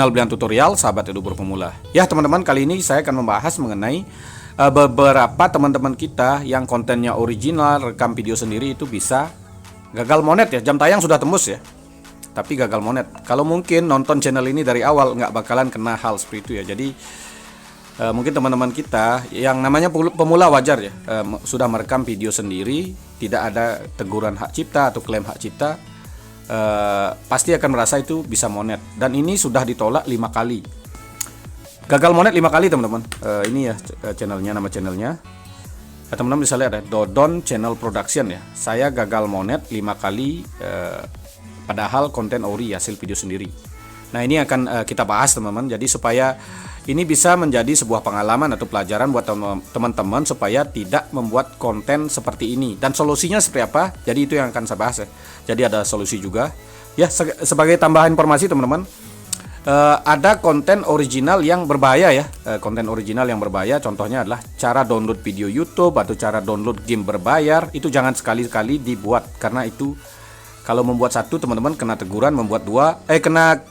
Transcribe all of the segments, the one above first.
channel Brian Tutorial, sahabat youtuber pemula. Ya teman-teman, kali ini saya akan membahas mengenai beberapa teman-teman kita yang kontennya original, rekam video sendiri itu bisa gagal monet ya. Jam tayang sudah tembus ya, tapi gagal monet. Kalau mungkin nonton channel ini dari awal nggak bakalan kena hal seperti itu ya. Jadi mungkin teman-teman kita yang namanya pemula wajar ya, sudah merekam video sendiri, tidak ada teguran hak cipta atau klaim hak cipta, pasti akan merasa itu bisa monet. Dan ini sudah ditolak 5 kali, gagal monet 5 kali teman-teman. Ini ya channelnya, nama channelnya. Teman-teman bisa lihat ada Dodon Channel Production ya. Saya gagal monet 5 kali, padahal konten ori hasil video sendiri. Nah ini akan kita bahas teman-teman. Jadi supaya ini bisa menjadi sebuah pengalaman atau pelajaran buat teman-teman supaya tidak membuat konten seperti ini. Dan solusinya seperti apa? Jadi itu yang akan saya bahas ya. Jadi ada solusi juga. Ya sebagai tambahan informasi teman-teman, ada konten original yang berbahaya ya. Konten original yang berbahaya contohnya adalah cara download video YouTube atau cara download game berbayar. Itu jangan sekali-kali dibuat, karena itu kalau membuat satu teman-teman kena teguran, membuat dua kena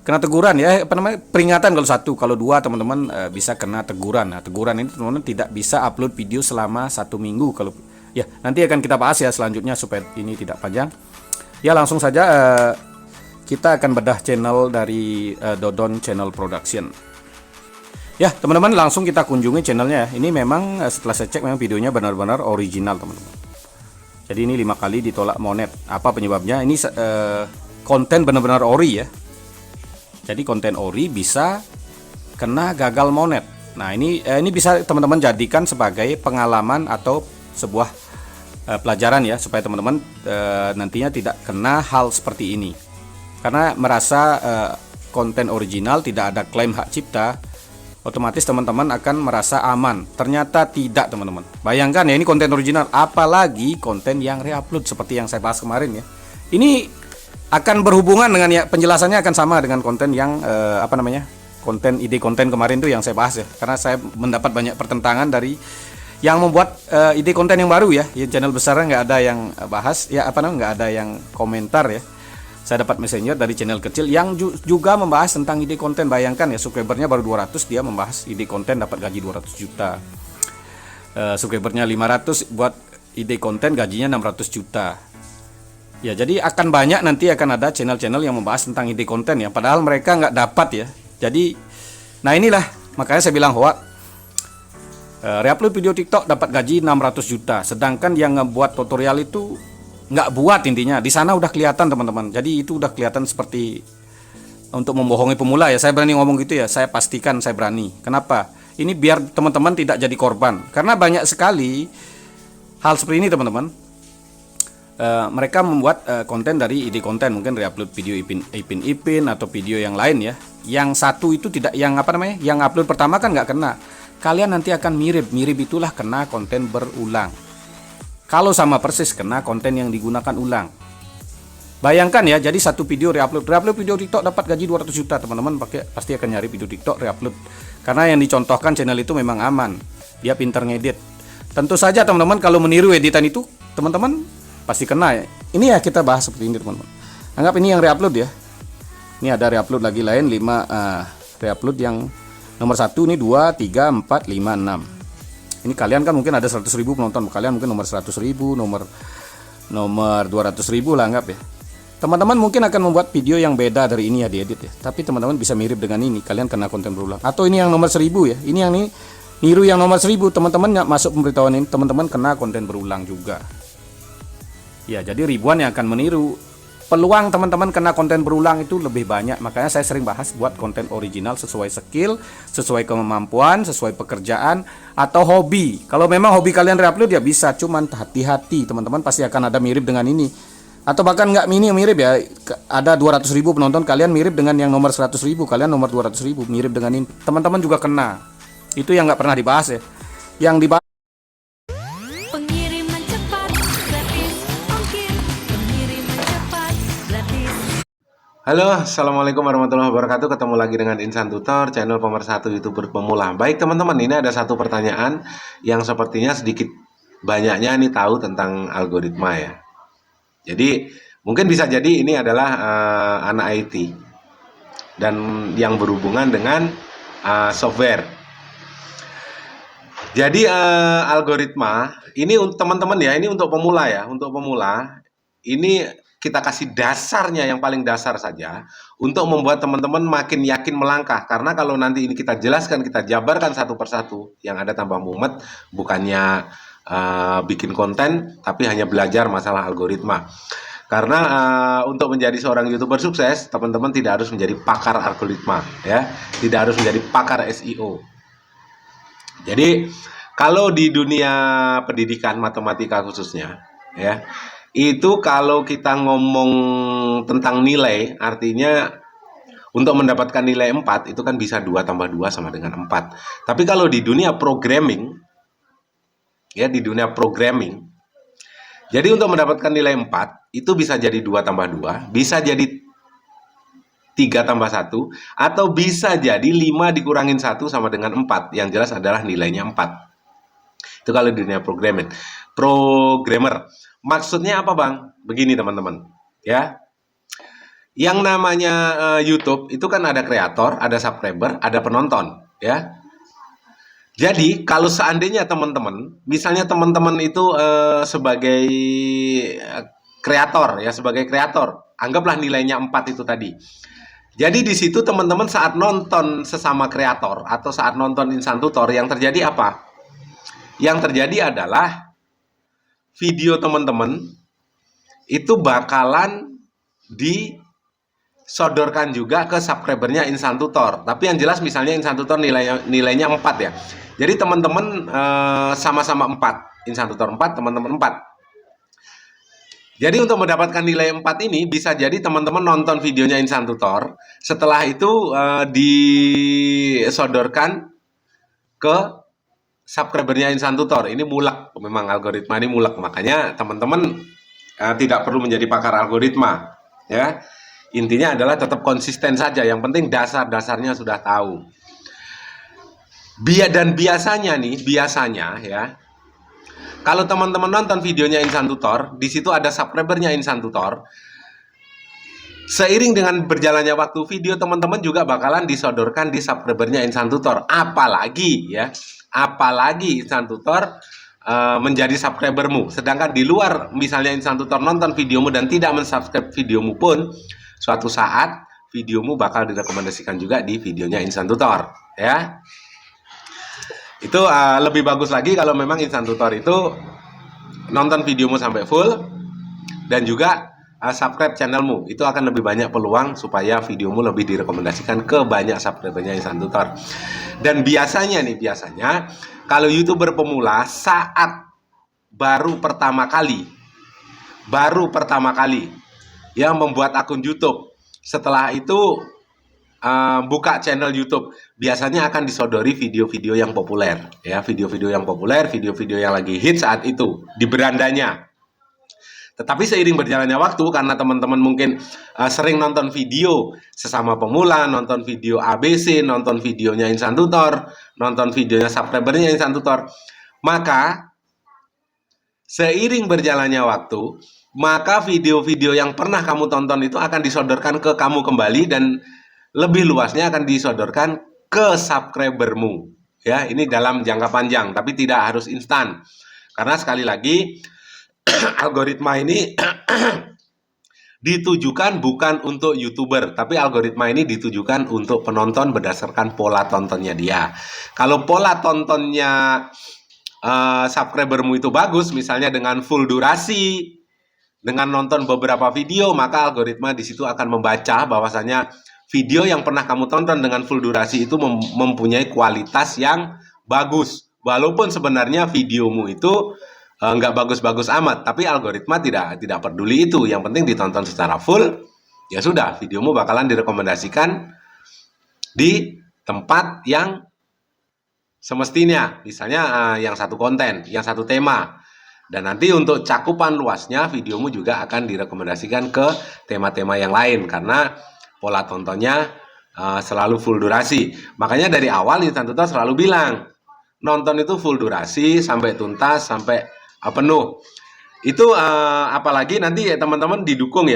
kena teguran ya, peringatan kalau satu. Kalau dua teman-teman bisa kena teguran. Nah, teguran ini teman-teman tidak bisa upload video selama 1 minggu. Kalau ya nanti akan kita bahas ya selanjutnya supaya ini tidak panjang. Ya langsung saja kita akan bedah channel dari Dodon Channel Production. Ya teman-teman, langsung kita kunjungi channelnya ya. Ini memang setelah saya cek memang videonya benar-benar original teman-teman. Jadi ini 5 kali ditolak monet. Apa penyebabnya? Ini konten benar-benar ori ya. Jadi konten ori bisa kena gagal monet. Nah ini bisa teman-teman jadikan sebagai pengalaman atau sebuah pelajaran ya, supaya teman-teman nantinya tidak kena hal seperti ini. Karena merasa konten original tidak ada klaim hak cipta, otomatis teman-teman akan merasa aman. Ternyata tidak teman-teman. Bayangkan ya, ini konten original, apalagi konten yang reupload seperti yang saya bahas kemarin ya. Ini akan berhubungan dengan ya, penjelasannya akan sama dengan konten yang konten ide konten kemarin tuh yang saya bahas ya. Karena saya mendapat banyak pertentangan dari yang membuat ide konten yang baru ya. Ya channel besarnya nggak ada yang bahas ya, nggak ada yang komentar ya. Saya dapat messenger dari channel kecil yang juga membahas tentang ide konten. Bayangkan ya, subscribernya baru 200, dia membahas ide konten dapat gaji 200 juta. Subscribernya 500 buat ide konten gajinya 600 juta. Ya jadi akan banyak nanti akan ada channel-channel yang membahas tentang ide konten ya, padahal mereka nggak dapat ya. Jadi nah inilah makanya saya bilang hoax. Reupload video TikTok dapat gaji 600 juta, sedangkan yang ngebuat tutorial itu nggak buat. Intinya di sana udah kelihatan teman-teman. Jadi itu udah kelihatan seperti untuk membohongi pemula ya. Saya berani ngomong gitu ya, saya pastikan saya berani. Kenapa? Ini biar teman-teman tidak jadi korban, karena banyak sekali hal seperti ini teman-teman. Mereka membuat konten dari ide konten, mungkin reupload video Ipin atau video yang lain ya. Yang satu itu tidak, yang upload pertama kan nggak kena. Kalian nanti akan mirip itulah kena konten berulang. Kalau sama persis kena konten yang digunakan ulang. Bayangkan ya, jadi satu video reupload video TikTok dapat gaji 200 juta, teman-teman pasti akan nyari video TikTok reupload. Karena yang dicontohkan channel itu memang aman, dia pintar ngedit. Tentu saja teman-teman kalau meniru editan itu teman-teman pasti kena ya. Ini ya kita bahas seperti ini teman-teman. Anggap ini yang reupload ya. Ini ada reupload lagi lain 5 reupload yang nomor 1 ini 2, 3, 4, 5, 6. Ini kalian kan mungkin ada 100.000 penonton, kalian mungkin nomor 100.000, nomor 200.000 lah anggap ya. Teman-teman mungkin akan membuat video yang beda dari ini ya, diedit ya. Tapi teman-teman bisa mirip dengan ini, kalian kena konten berulang. Atau ini yang nomor 1000 ya. Ini yang ini niru yang nomor 1000, teman-teman masuk pemberitahuan ini, teman-teman kena konten berulang juga. Ya, jadi ribuan yang akan meniru. Peluang teman-teman kena konten berulang itu lebih banyak. Makanya saya sering bahas buat konten original sesuai skill, sesuai kemampuan, sesuai pekerjaan atau hobi. Kalau memang hobi kalian reupload ya bisa, cuman hati-hati teman-teman, pasti akan ada mirip dengan ini. Atau bahkan nggak mirip ya, ada 200.000 penonton, kalian mirip dengan yang nomor 100.000, kalian nomor 200.000 mirip dengan ini. Teman-teman juga kena. Itu yang nggak pernah dibahas ya. Yang dibahas Halo, assalamualaikum warahmatullahi wabarakatuh. Ketemu lagi dengan Insan Tutor, channel pemersatu YouTuber pemula. Baik teman-teman, ini ada satu pertanyaan yang sepertinya sedikit banyaknya ini tahu tentang algoritma ya. Jadi mungkin bisa jadi ini adalah anak IT. dan yang berhubungan dengan software. Jadi algoritma ini teman-teman ya, ini untuk pemula ya, untuk pemula ini kita kasih dasarnya yang paling dasar saja untuk membuat teman-teman makin yakin melangkah. Karena kalau nanti ini kita jelaskan, kita jabarkan satu persatu, yang ada tambah mumet, bukannya bikin konten, tapi hanya belajar masalah algoritma. Karena untuk menjadi seorang YouTuber sukses, teman-teman tidak harus menjadi pakar algoritma, ya, tidak harus menjadi pakar SEO. Jadi kalau di dunia pendidikan matematika khususnya, ya, itu kalau kita ngomong tentang nilai, artinya untuk mendapatkan nilai 4 itu kan bisa 2 tambah 2 sama dengan 4. Tapi kalau di dunia programming, ya, di dunia programming, jadi untuk mendapatkan nilai 4 itu bisa jadi 2 tambah 2, bisa jadi 3 tambah 1, atau bisa jadi 5 dikurangin 1 sama dengan 4. Yang jelas adalah nilainya 4. Itu kalau di dunia programmer. Maksudnya apa, Bang? Begini teman-teman, ya. Yang namanya YouTube itu kan ada kreator, ada subscriber, ada penonton, ya. Jadi kalau seandainya teman-teman, misalnya teman-teman itu sebagai kreator, ya, sebagai kreator, anggaplah nilainya 4 itu tadi. Jadi di situ teman-teman saat nonton sesama kreator atau saat nonton Insan Tutor, yang terjadi apa? Yang terjadi adalah video teman-teman itu bakalan disodorkan juga ke subscribernya Insan Tutor. Tapi yang jelas misalnya Insan Tutor nilainya 4 ya. Jadi teman-teman sama-sama 4. Insan Tutor 4, teman-teman 4. Jadi untuk mendapatkan nilai 4 ini bisa jadi teman-teman nonton videonya Insan Tutor. Setelah itu disodorkan ke subscribernya Insan Tutor. Ini mulak, memang algoritma ini mulak. Makanya teman-teman tidak perlu menjadi pakar algoritma, ya. Intinya adalah tetap konsisten saja. Yang penting dasar-dasarnya sudah tahu. Dan biasanya ya, kalau teman-teman nonton videonya Insan Tutor, di situ ada subscribernya Insan Tutor. Seiring dengan berjalannya waktu, video teman-teman juga bakalan disodorkan di subscribernya Insan Tutor. Apalagi Insan Tutor menjadi subscribermu. Sedangkan di luar, misalnya Insan Tutor nonton videomu dan tidak mensubscribe videomu pun, suatu saat videomu bakal direkomendasikan juga di videonya Insan Tutor, ya. Itu lebih bagus lagi kalau memang Insan Tutor itu nonton videomu sampai full dan juga subscribe channelmu. Itu akan lebih banyak peluang supaya videomu lebih direkomendasikan ke banyak subscribernya Insan Tutor. Dan biasanya kalau YouTuber pemula saat baru pertama kali yang membuat akun YouTube, setelah itu buka channel YouTube, biasanya akan disodori video-video yang populer, ya, video-video yang lagi hit saat itu di berandanya. Tetapi seiring berjalannya waktu, karena teman-teman mungkin sering nonton video sesama pemula, nonton video ABC, nonton videonya Insan Tutor, nonton videonya subscribernya Insan Tutor, maka seiring berjalannya waktu, maka video-video yang pernah kamu tonton itu akan disodorkan ke kamu kembali dan lebih luasnya akan disodorkan ke subscribermu. Ya, ini dalam jangka panjang, tapi tidak harus instan. Karena sekali lagi, algoritma ini ditujukan bukan untuk YouTuber, tapi algoritma ini ditujukan untuk penonton berdasarkan pola tontonnya dia. Kalau pola tontonnya subscribermu itu bagus, misalnya dengan full durasi, dengan nonton beberapa video, maka algoritma di situ akan membaca bahwasanya video yang pernah kamu tonton dengan full durasi itu mempunyai kualitas yang bagus. Walaupun sebenarnya videomu itu nggak bagus-bagus amat, tapi algoritma tidak peduli itu. Yang penting ditonton secara full, ya sudah, videomu bakalan direkomendasikan di tempat yang semestinya. Misalnya yang satu konten, yang satu tema. Dan nanti untuk cakupan luasnya, videomu juga akan direkomendasikan ke tema-tema yang lain, karena pola tontonnya selalu full durasi. Makanya dari awal Insan Tutor selalu bilang, nonton itu full durasi sampai tuntas, sampai penuh. Itu apalagi nanti ya teman-teman didukung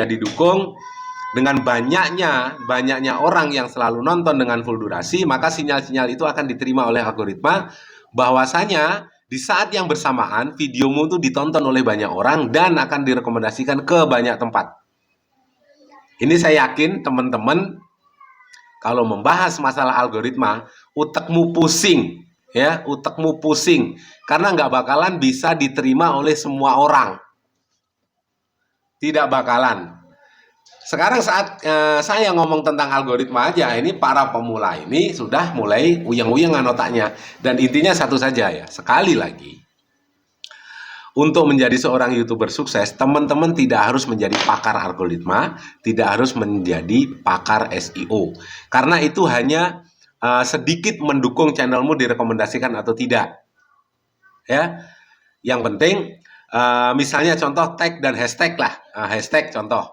dengan banyaknya orang yang selalu nonton dengan full durasi, maka sinyal-sinyal itu akan diterima oleh algoritma bahwasanya di saat yang bersamaan videomu itu ditonton oleh banyak orang dan akan direkomendasikan ke banyak tempat. Ini saya yakin teman-teman kalau membahas masalah algoritma, utekmu pusing, ya, utekmu pusing, karena nggak bakalan bisa diterima oleh semua orang. Tidak bakalan. Sekarang saat saya ngomong tentang algoritma aja, ini para pemula ini sudah mulai uyang-uyangan otaknya. Dan intinya satu saja ya, sekali lagi, untuk menjadi seorang YouTuber sukses, teman-teman tidak harus menjadi pakar algoritma, tidak harus menjadi pakar SEO. Karena itu hanya sedikit mendukung channelmu direkomendasikan atau tidak. Ya, yang penting misalnya contoh tag dan hashtag lah, hashtag contoh.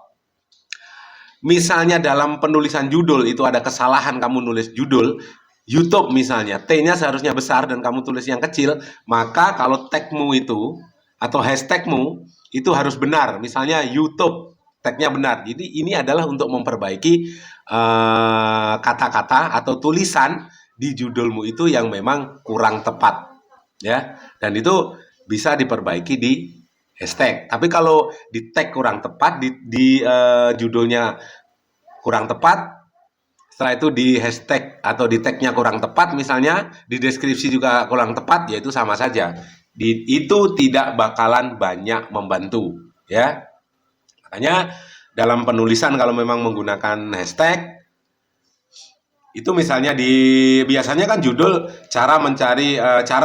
Misalnya dalam penulisan judul itu ada kesalahan kamu nulis judul YouTube misalnya, T-nya seharusnya besar dan kamu tulis yang kecil, maka kalau tagmu itu atau hashtagmu itu harus benar. Misalnya YouTube, tagnya benar. Jadi ini adalah untuk memperbaiki kata-kata atau tulisan di judulmu itu yang memang kurang tepat, ya. Dan itu bisa diperbaiki di hashtag. Tapi kalau di tag kurang tepat, di judulnya kurang tepat, setelah itu di hashtag atau di tagnya kurang tepat, misalnya di deskripsi juga kurang tepat, yaitu sama saja. Itu tidak bakalan banyak membantu, ya. Makanya dalam penulisan kalau memang menggunakan hashtag, itu misalnya biasanya kan judul cara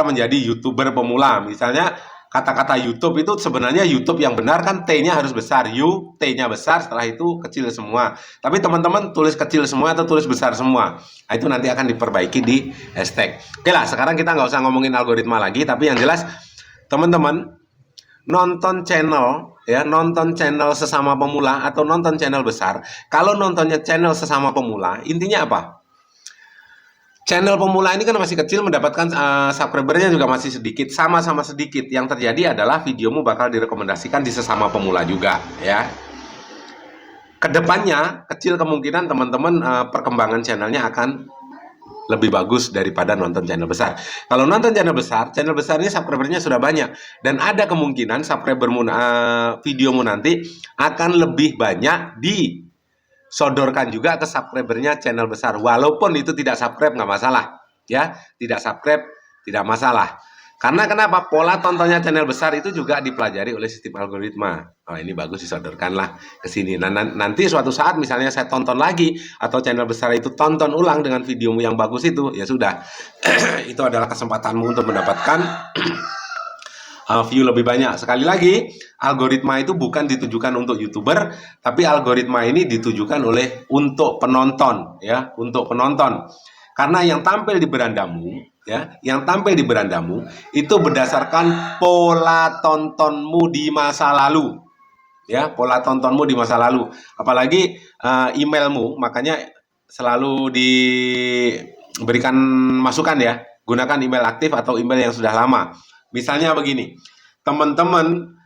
menjadi YouTuber pemula, misalnya kata-kata YouTube itu sebenarnya YouTube yang benar kan T-nya harus besar, T-nya besar, setelah itu kecil semua. Tapi teman-teman tulis kecil semua atau tulis besar semua. Nah, itu nanti akan diperbaiki di hashtag. Oke lah, sekarang kita nggak usah ngomongin algoritma lagi, tapi yang jelas teman-teman nonton channel, ya, nonton channel sesama pemula atau nonton channel besar. Kalau nontonnya channel sesama pemula, intinya apa? Channel pemula ini kan masih kecil, mendapatkan subscribernya juga masih sedikit, sama-sama sedikit. Yang terjadi adalah videomu bakal direkomendasikan di sesama pemula juga, ya. Kedepannya, kecil kemungkinan teman-teman perkembangan channelnya akan lebih bagus daripada nonton channel besar. Kalau nonton channel besar ini subscribernya sudah banyak. Dan ada kemungkinan subscribermu, videomu nanti akan lebih banyak disodorkan juga ke subscribernya channel besar, walaupun itu tidak subscribe nggak masalah, ya, tidak subscribe tidak masalah. Karena kenapa? Pola tontonnya channel besar itu juga dipelajari oleh sistem algoritma. Oh, ini bagus disodorkanlah ke sini. Nah, nanti suatu saat misalnya saya tonton lagi atau channel besar itu tonton ulang dengan videomu yang bagus itu, ya sudah, itu adalah kesempatanmu untuk mendapatkan view lebih banyak. Sekali lagi, algoritma itu bukan ditujukan untuk YouTuber, tapi algoritma ini ditujukan untuk penonton, ya, untuk penonton. Karena yang tampil di berandamu, ya, yang tampil di berandamu itu berdasarkan pola tontonmu di masa lalu, ya, pola tontonmu di masa lalu. Apalagi emailmu, makanya selalu diberikan masukan, ya, gunakan email aktif atau email yang sudah lama. Misalnya begini, teman-teman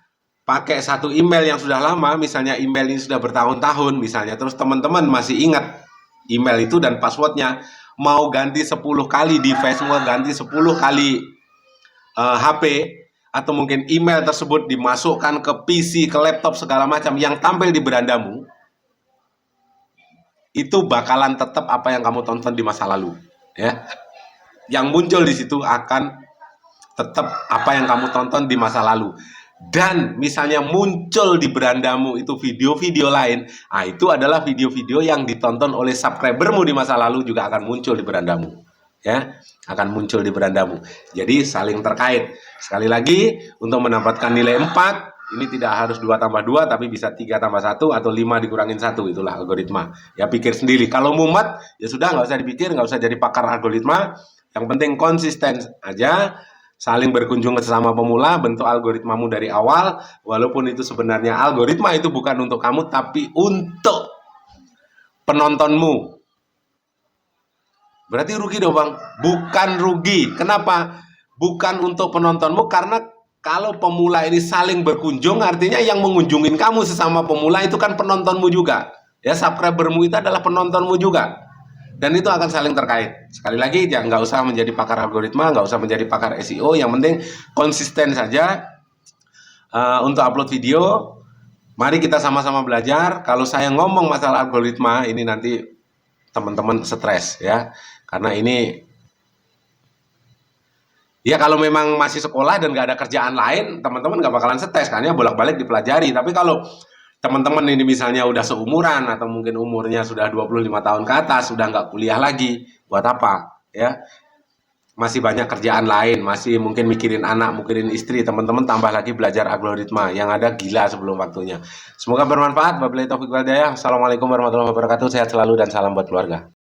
pakai satu email yang sudah lama, misalnya email ini sudah bertahun-tahun misalnya, terus teman-teman masih ingat email itu dan passwordnya, mau ganti 10 kali device, mau ganti 10 kali HP, atau mungkin email tersebut dimasukkan ke PC, ke laptop, segala macam, yang tampil di berandamu, itu bakalan tetap apa yang kamu tonton di masa lalu, ya. Yang muncul di situ akan tetap apa yang kamu tonton di masa lalu. Dan misalnya muncul di berandamu itu video-video lain, nah itu adalah video-video yang ditonton oleh subscribermu di masa lalu juga akan muncul di berandamu, ya, akan muncul di berandamu. Jadi saling terkait. Sekali lagi, untuk mendapatkan nilai 4, ini tidak harus 2 tambah 2, tapi bisa 3 tambah 1 atau 5 dikurangin 1, itulah algoritma. Ya, pikir sendiri. Kalau mumet, ya sudah, nggak usah dipikir, nggak usah jadi pakar algoritma. Yang penting konsisten aja, saling berkunjung ke sesama pemula, bentuk algoritmamu dari awal, walaupun itu sebenarnya algoritma itu bukan untuk kamu, tapi untuk penontonmu. Berarti rugi dong, Bang? Bukan rugi. Kenapa? Bukan untuk penontonmu, karena kalau pemula ini saling berkunjung, artinya yang mengunjungin kamu sesama pemula itu kan penontonmu juga. Ya, subscribermu itu adalah penontonmu juga. Dan itu akan saling terkait. Sekali lagi, ya nggak usah menjadi pakar algoritma, nggak usah menjadi pakar SEO. Yang penting konsisten saja untuk upload video. Mari kita sama-sama belajar. Kalau saya ngomong masalah algoritma, ini nanti teman-teman stres ya. Karena ini, ya kalau memang masih sekolah dan nggak ada kerjaan lain, teman-teman nggak bakalan stres, karena bolak-balik dipelajari. Tapi kalau teman-teman ini misalnya udah seumuran atau mungkin umurnya sudah 25 tahun ke atas, sudah nggak kuliah lagi, buat apa? Ya, masih banyak kerjaan lain, masih mungkin mikirin anak, mikirin istri, teman-teman tambah lagi belajar algoritma, yang ada gila sebelum waktunya. Semoga bermanfaat. Wabillahi taufiq wal hidayah. Assalamualaikum warahmatullahi wabarakatuh. Sehat selalu dan salam buat keluarga.